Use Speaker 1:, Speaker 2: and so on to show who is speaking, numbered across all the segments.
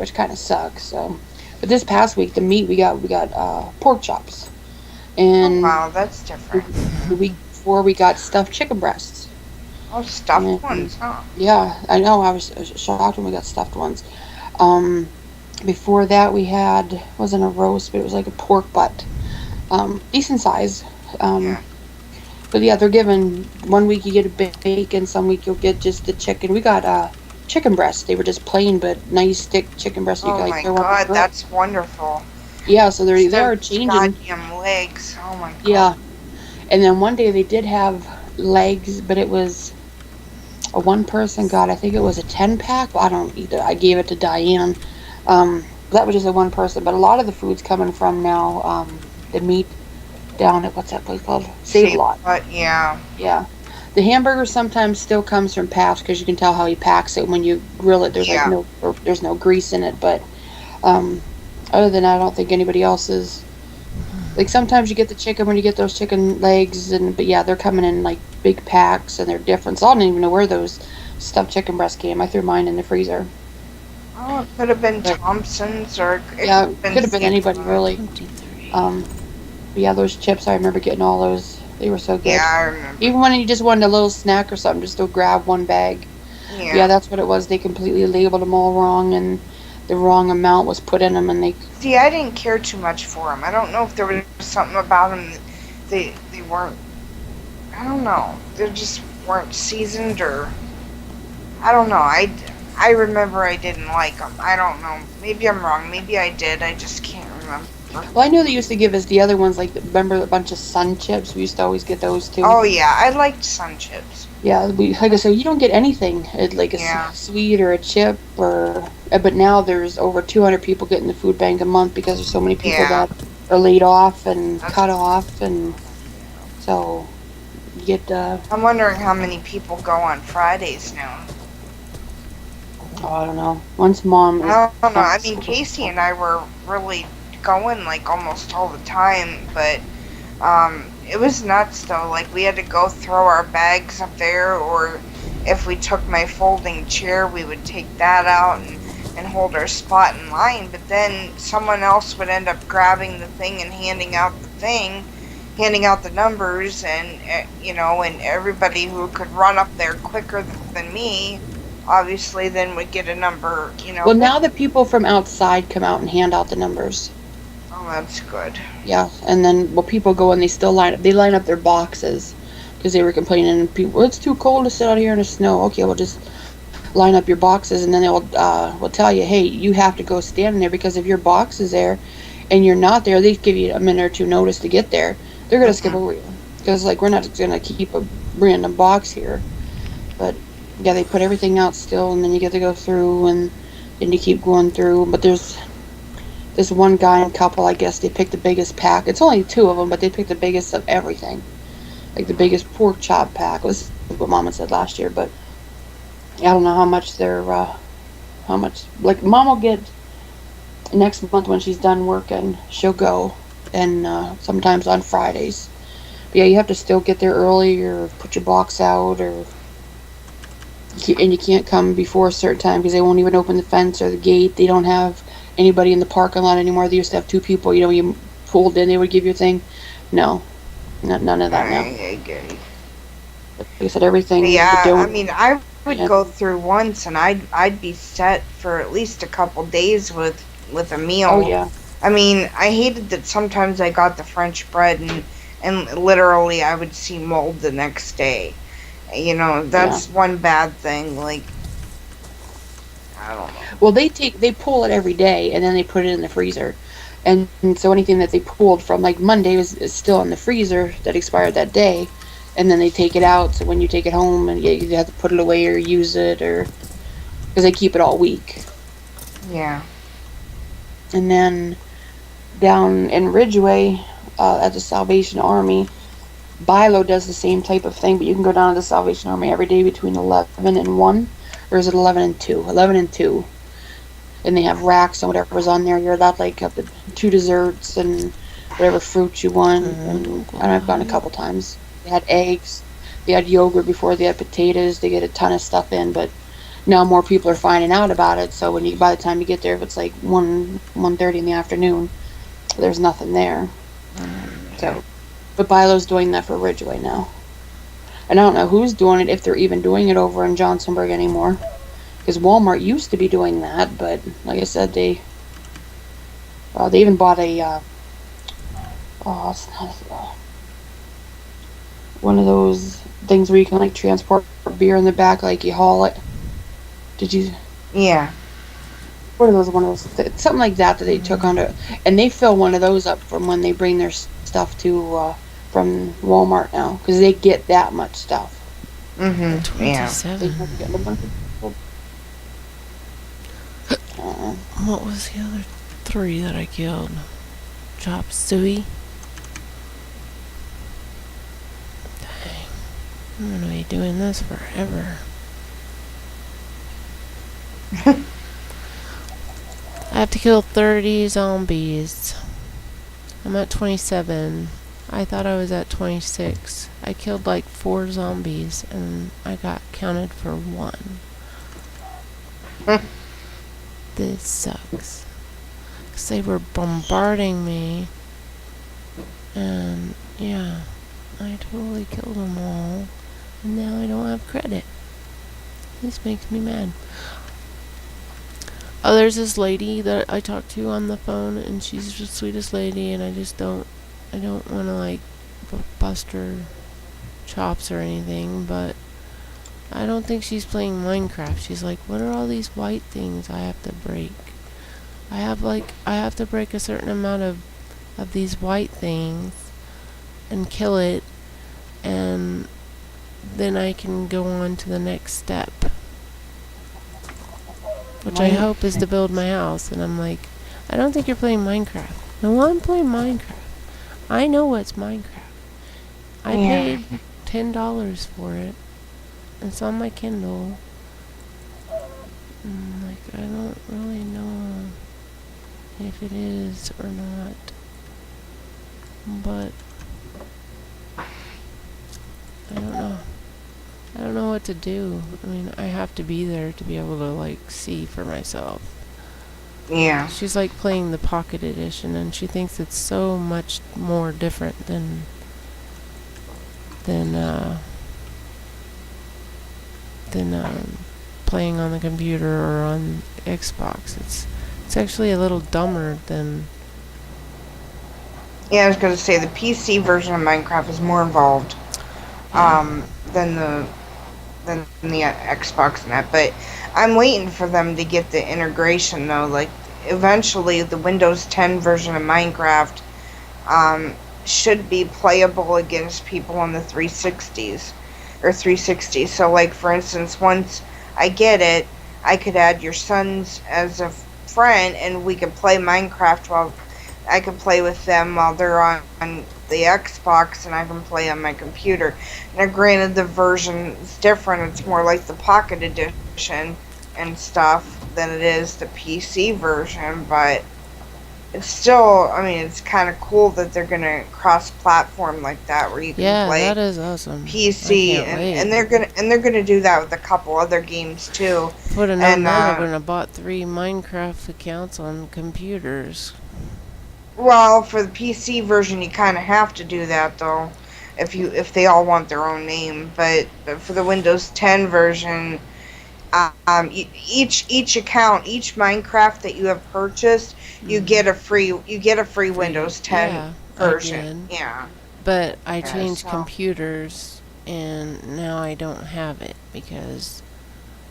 Speaker 1: which kind of sucks. So, but this past week, the meat we got pork chops,
Speaker 2: Oh
Speaker 1: and
Speaker 2: wow, that's different.
Speaker 1: the week before we got stuffed chicken breasts.
Speaker 2: Oh, stuffed
Speaker 1: And
Speaker 2: ones, huh?
Speaker 1: yeah, I know I was shocked when we got stuffed ones. Um, Before that, we had wasn't a roast, but it was like a pork butt, decent size. Um,
Speaker 2: Yeah.
Speaker 1: but yeah, they're given one week you get a bacon, some week you'll get just the chicken. We got chicken breasts. They were just plain but nice thick chicken breasts. You
Speaker 2: Oh
Speaker 1: can like
Speaker 2: my
Speaker 1: throw on the
Speaker 2: god,
Speaker 1: grill.
Speaker 2: that's wonderful.
Speaker 1: Yeah, so they
Speaker 2: Instead of
Speaker 1: are
Speaker 2: these
Speaker 1: changing.
Speaker 2: goddamn legs. Oh my god.
Speaker 1: Yeah, and then one day they did have legs, but it was a one person got. I think it was a 10 pack. Well, I don't either. I gave it to Diane. That was just a one person. But a lot of the food's coming from now. The meat down at what's that place called? Save a
Speaker 2: Save
Speaker 1: Lot.
Speaker 2: but yeah.
Speaker 1: Yeah. The hamburger sometimes still comes from Pabst because you can tell how he packs it when you grill it. There's like
Speaker 2: Yeah.
Speaker 1: there's no grease in it. But um, other than that, I don't think anybody else is. Like sometimes you get the chicken when you get those chicken legs, and but yeah, they're coming in like big packs and they're different. So I don't even know where those stuffed chicken breasts came. I threw mine in the freezer.
Speaker 2: Oh, it could have been
Speaker 1: But
Speaker 2: Thompson's or it could
Speaker 1: yeah,
Speaker 2: have
Speaker 1: it
Speaker 2: been
Speaker 1: could have been
Speaker 2: Save
Speaker 1: anybody
Speaker 2: Lot.
Speaker 1: really. Um, but yeah, those chips, I remember getting all those. They were so
Speaker 2: Yeah,
Speaker 1: good.
Speaker 2: I remember.
Speaker 1: Even when you just wanted a little snack or something, just to grab one bag. Yeah,
Speaker 2: Yeah.
Speaker 1: that's what it was. They completely labeled them all wrong, and the wrong amount was put in them, and they.
Speaker 2: See, I didn't care too much for them. I don't know if there was something about them that they weren't. I don't know. They just weren't seasoned or I don't know. I remember I didn't like them. I don't know. Maybe I'm wrong. Maybe I did. I just can't remember.
Speaker 1: Well, I know they used to give us the other ones, like remember a bunch of Sun chips. We used to always get those too.
Speaker 2: Oh yeah, I liked Sun Chips.
Speaker 1: Yeah, we like I said, you don't get anything like a
Speaker 2: Yeah.
Speaker 1: sweet or a chip or. But now there's over 200 people getting the food bank a month because there's so many people
Speaker 2: Yeah.
Speaker 1: that are laid off and
Speaker 2: That's,
Speaker 1: cut off, and so you get.
Speaker 2: I'm wondering how many people go on Fridays now.
Speaker 1: Oh, I don't know. Once mom is.
Speaker 2: I don't know. I mean, Casey and I were really going like almost all the time, but it was nuts though. Like we had to go throw our bags up there, or if we took my folding chair, we would take that out and hold our spot in line. But then someone else would end up grabbing the thing and handing out the numbers, and and everybody who could run up there quicker than me, obviously, then would get a number.
Speaker 1: Well, now the people from outside come out and hand out the numbers.
Speaker 2: Oh, that's good.
Speaker 1: Yeah, and then people go and they still line up. They line up their boxes because they were complaining. And people, well, it's too cold to sit out here in the snow. Okay, well just line up your boxes, and then will tell you, hey, you have to go stand there because if your box is there and you're not there, they give you a minute or two notice to get there. They're gonna skip
Speaker 2: Hmm.
Speaker 1: over you because like we're not gonna keep a random box here. But yeah, they put everything out still, and then you get to go through, and then you keep going through. But there's this one guy and couple, I guess they picked the biggest pack. It's only two of them, but they picked the biggest of everything. Like the biggest pork chop pack. This is what Mama said last year, but I don't know how much how much, like Mom will get, next month when she's done working, she'll go, and sometimes on Fridays. But yeah, you have to still get there early or put your box out, or, and you can't come before a certain time because they won't even open the fence or the gate. They don't have anybody in the parking lot anymore. They used to have two people. You pulled in, they would give you a thing. No, none of that now.
Speaker 2: I get it.
Speaker 1: Like I said, everything you
Speaker 2: Yeah, I
Speaker 1: don't.
Speaker 2: mean, I would
Speaker 1: Yeah.
Speaker 2: go through once, and I'd be set for at least a couple days with a
Speaker 1: Oh
Speaker 2: meal.
Speaker 1: yeah,
Speaker 2: I mean, I hated that sometimes I got the French bread, and literally I would see mold the next day.
Speaker 1: yeah.
Speaker 2: That's one bad thing. Like, I don't know.
Speaker 1: Well, they pull it every day and then they put it in the freezer, and so anything that they pulled from like Monday is still in the freezer that expired that day, and then they take it out. So when you take it home, and you have to put it away or use it, or because they keep it all week.
Speaker 2: Yeah.
Speaker 1: And then down in Ridgeway, at the Salvation Army, Bilo does the same type of thing, but you can go down to the Salvation Army every day between 11 and 1, or is it 11 and 2? 11 and 2. And they have racks and whatever's on there. You're allowed like up to two desserts and whatever fruit you want. And I've gone a couple times. They had eggs, they had yogurt before, they had potatoes. They get a ton of stuff in, but now more people are finding out about it. So by the time you get there, if it's like 1:30 in the afternoon, there's nothing there. So, but Bilo's doing that for Ridgeway now. And I don't know who's doing it, if they're even doing it over in Johnsonburg anymore. Because Walmart used to be doing that, but like I said, they even bought it's not, one of those things where you can like transport beer in the back, like you haul it. Did you?
Speaker 2: Yeah.
Speaker 1: What are those? One of those, something like that they took onto, and they fill one of those up from when they bring their stuff to from Walmart now, because they get that much stuff.
Speaker 2: Mm-hmm. Yeah.
Speaker 3: 27. What was the other 3 that I killed? Chop suey. Dang. I'm gonna be doing this forever. I have to kill 30 zombies. I'm at 27. I thought I was at 26. I killed like 4 zombies and I got counted for 1. This sucks. 'Cause they were bombarding me. And yeah, I totally killed them all. And now I don't have credit. This makes me mad. Oh, there's this lady that I talked to on the phone, and she's the sweetest lady, and I don't want to like bust her chops or anything, but I don't think she's playing Minecraft. She's like, what are all these white things I have to break? I have to break a certain amount of these white things and kill it, and then I can go on to the next step, which I hope is to build my house. And I'm like, I don't think you're playing Minecraft. No, I'm playing Minecraft. I know what's Minecraft. I paid $10 for it. It's on my Kindle. Like, I don't really know if it is or not. But I don't know. I don't know what to do. I mean, I have to be there to be able to, like, see for myself.
Speaker 2: Yeah.
Speaker 3: She's, like, playing the Pocket Edition, and she thinks it's so much more different than playing on the computer or on Xbox. It's actually a little dumber than...
Speaker 2: Yeah, I was gonna say the PC version of Minecraft is more involved than the Xbox and that. But I'm waiting for them to get the integration though. Like eventually, the Windows 10 version of Minecraft should be playable against people on the 360s or 360. So, like for instance, once I get it, I could add your sons as a friend, and we could play Minecraft while I can play with them while they're on the Xbox, and I can play on my computer. Now, granted, the version is different. It's more like the Pocket Edition and stuff than it is the PC version, but it's still, I mean, it's kind of cool that they're going to cross-platform like that, where you can play
Speaker 3: that is awesome.
Speaker 2: PC, and they're gonna do that with a couple other games too.
Speaker 3: If would have known that, I would have bought 3 Minecraft accounts on computers.
Speaker 2: Well, for the PC version, you kind of have to do that though, if they all want their own name. But for the Windows 10 version, each account, each Minecraft that you have purchased, you get a free Windows 10 version. Yeah.
Speaker 3: But I changed computers, and now I don't have it because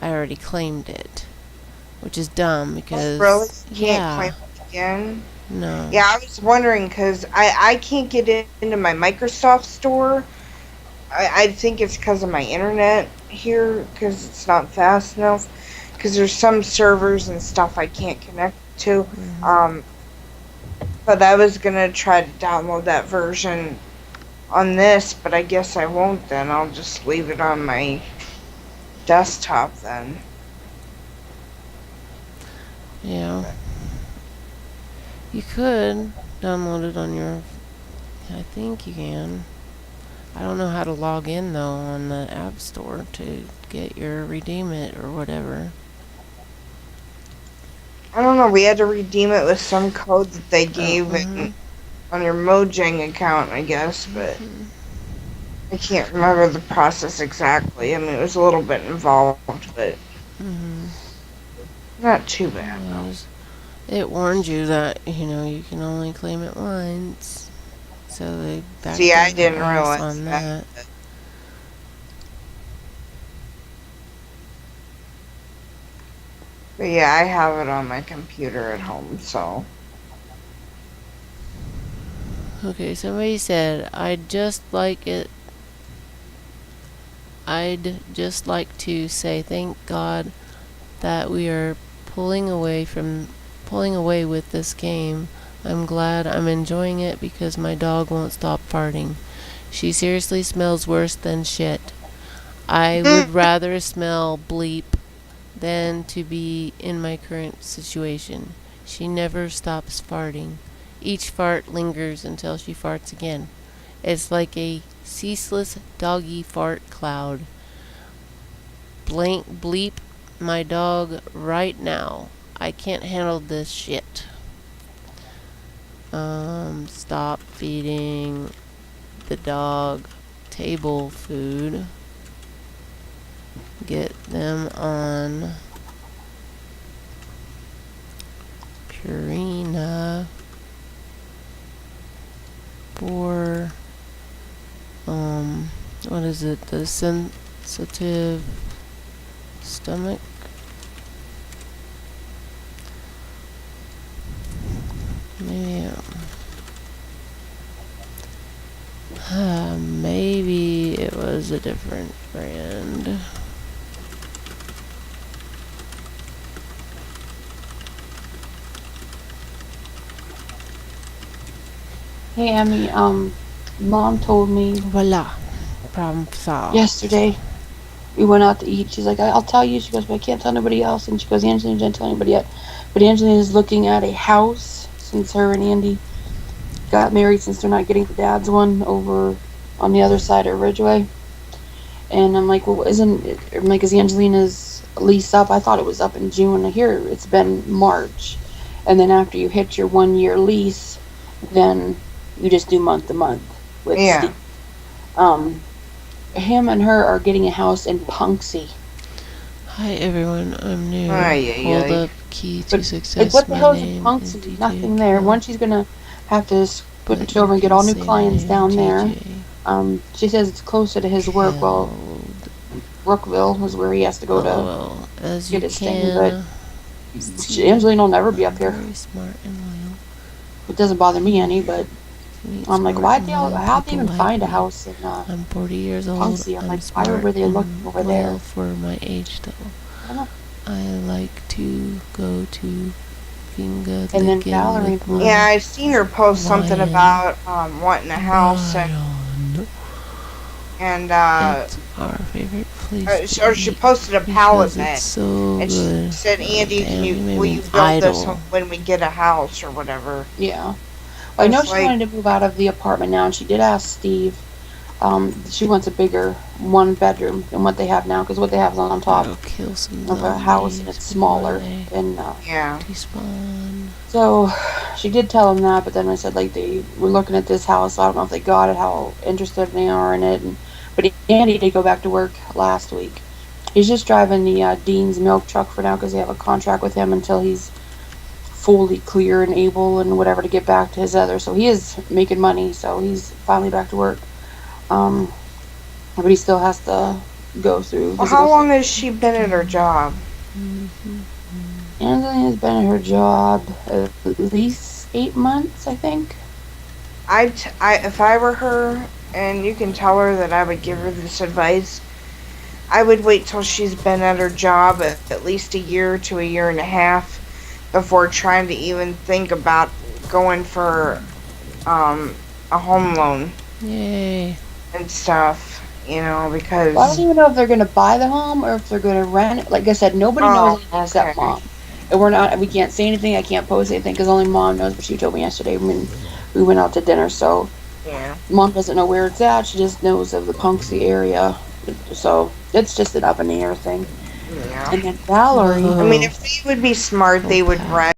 Speaker 3: I already claimed it, which is dumb because
Speaker 2: really? You can't claim it again?
Speaker 3: No.
Speaker 2: Yeah, I was wondering because I can't get into my Microsoft store. I think it's because of my internet here, because it's not fast enough. Because there's some servers and stuff I can't connect to.
Speaker 3: Mm-hmm.
Speaker 2: But I was gonna try to download that version on this, but I guess I won't then. I'll just leave it on my desktop then.
Speaker 3: Yeah. You could download it on your... I think you can. I don't know how to log in though on the App Store to get your redeem it or whatever.
Speaker 2: I don't know. We had to redeem it with some code that they gave
Speaker 3: mhm.
Speaker 2: on your Mojang account, I guess, but I can't remember the process exactly. I mean, it was a little bit involved, but
Speaker 3: Mhm.
Speaker 2: not too bad.
Speaker 3: It warned you that you can only claim it once, so they backed
Speaker 2: See, I
Speaker 3: into
Speaker 2: didn't
Speaker 3: us
Speaker 2: realize
Speaker 3: on
Speaker 2: that.
Speaker 3: that.
Speaker 2: But yeah, I have it on my computer at home, so.
Speaker 3: Okay, somebody said I'd just like to say thank God that we are pulling away with this game. I'm glad I'm enjoying it because my dog won't stop farting. She seriously smells worse than shit. I would rather smell bleep than to be in my current situation. She never stops farting. Each fart lingers until she farts again. It's like a ceaseless doggy fart cloud. Blank bleep my dog right now. I can't handle this shit. Stop feeding the dog table food. Get them on Purina for what is it? The sensitive stomach. Maybe maybe it was a different brand.
Speaker 1: Hey, Emmy, Mom told me
Speaker 3: Voila. Problem solved.
Speaker 1: yesterday we went out to eat. She's like, I'll tell you. She goes, but I can't tell anybody else. And she goes, Angelina didn't tell anybody yet. But Angelina is looking at a house since her and Andy got married, since they're not getting the dad's one over on the other side of Ridgeway. And I'm like, well, isn't it? I'm like, is Angelina's lease up? I thought it was up in June. Here it's been March. And then after you hit your 1 year lease, then you just do month to month with
Speaker 2: Yeah.
Speaker 1: Steve. Him and her are getting a house in Punxsy.
Speaker 3: Hi everyone, I'm new.
Speaker 2: Ay,
Speaker 3: Hold
Speaker 2: ay.
Speaker 3: up, key to
Speaker 1: But
Speaker 3: success.
Speaker 1: like, what the
Speaker 3: My
Speaker 1: hell's in
Speaker 3: name is
Speaker 1: Punxsy?
Speaker 3: DJ
Speaker 1: Nothing there.
Speaker 3: Kill,
Speaker 1: One, she's gonna have to
Speaker 3: but
Speaker 1: switch
Speaker 3: you
Speaker 1: over and get
Speaker 3: can
Speaker 1: all new
Speaker 3: say my
Speaker 1: clients
Speaker 3: name,
Speaker 1: down there.
Speaker 3: DJ
Speaker 1: She says it's closer to his work. Well,
Speaker 3: Killed.
Speaker 1: Brookville is where he has to go to
Speaker 3: LOL. As you
Speaker 1: get his thing. But
Speaker 3: can see,
Speaker 1: Angelina will never be
Speaker 3: I'm
Speaker 1: up here.
Speaker 3: very smart and loyal.
Speaker 1: It doesn't bother me any, but
Speaker 3: Sweet,
Speaker 1: I'm like,
Speaker 3: smart, and
Speaker 1: how'd they
Speaker 3: loyal
Speaker 1: even
Speaker 3: people
Speaker 1: find a
Speaker 3: like me.
Speaker 1: house in
Speaker 3: I'm 40 years old.
Speaker 1: Punxsy? I'm
Speaker 3: I'm
Speaker 1: like, why
Speaker 3: smart
Speaker 1: were they looking
Speaker 3: and
Speaker 1: over
Speaker 3: loyal
Speaker 1: there?
Speaker 3: for my age, though.
Speaker 1: I don't know.
Speaker 3: I like to go to finger
Speaker 1: And then
Speaker 3: licking
Speaker 1: Valerie,
Speaker 3: with my
Speaker 2: Yeah, I've seen her post something
Speaker 3: Lion.
Speaker 2: about wanting a house,
Speaker 3: Lion.
Speaker 2: and
Speaker 3: It's our favorite place to
Speaker 2: or she
Speaker 3: eat
Speaker 2: posted a pallet
Speaker 3: because
Speaker 2: bed,
Speaker 3: it's so
Speaker 2: and she
Speaker 3: good.
Speaker 2: said, "Andy,
Speaker 3: Damn, you made
Speaker 2: will
Speaker 3: me
Speaker 2: you build this
Speaker 3: idle.
Speaker 2: when we get a house or whatever?"
Speaker 1: yeah. Well, I know
Speaker 2: It's
Speaker 1: she
Speaker 2: like-
Speaker 1: wanted to move out of the apartment now, and she did ask Steve. She wants a bigger 1 bedroom than what they have now, because what they have is on top
Speaker 3: Go kill some
Speaker 1: of a house, and
Speaker 3: zombies
Speaker 1: it's smaller.
Speaker 3: before they
Speaker 1: And
Speaker 2: Yeah.
Speaker 3: despawn.
Speaker 1: so she did tell him that, but then I said, like, they were looking at this house. So I don't know if they got it, how interested they are in it. But Andy did go back to work last week. He's just driving the Dean's milk truck for now, because they have a contract with him until he's fully clear and able and whatever to get back to his other. So he is making money, so he's finally back to work. But he still has to go through.
Speaker 2: Well, how long has she been at her job?
Speaker 1: Angelina's been at her job at least 8 months, I think.
Speaker 2: If I were her, and you can tell her that I would give her this advice, I would wait till she's been at her job at least a year to a year and a half before trying to even think about going for a home loan
Speaker 3: Yay.
Speaker 2: and stuff, because
Speaker 1: Well, I don't even know if they're going to buy the home or if they're going to rent it. Like I said, nobody knows anything except
Speaker 2: okay.
Speaker 1: Mom. And we can't say anything. I can't post anything because only Mom knows. But she told me yesterday when we went out to dinner. So
Speaker 2: Yeah.
Speaker 1: Mom doesn't know where it's at. She just knows of the Punksy area. So it's just an up in the air thing.
Speaker 2: Yeah.
Speaker 1: And then Valerie,
Speaker 2: I mean, if they would be smart, they would
Speaker 3: Okay.
Speaker 2: rent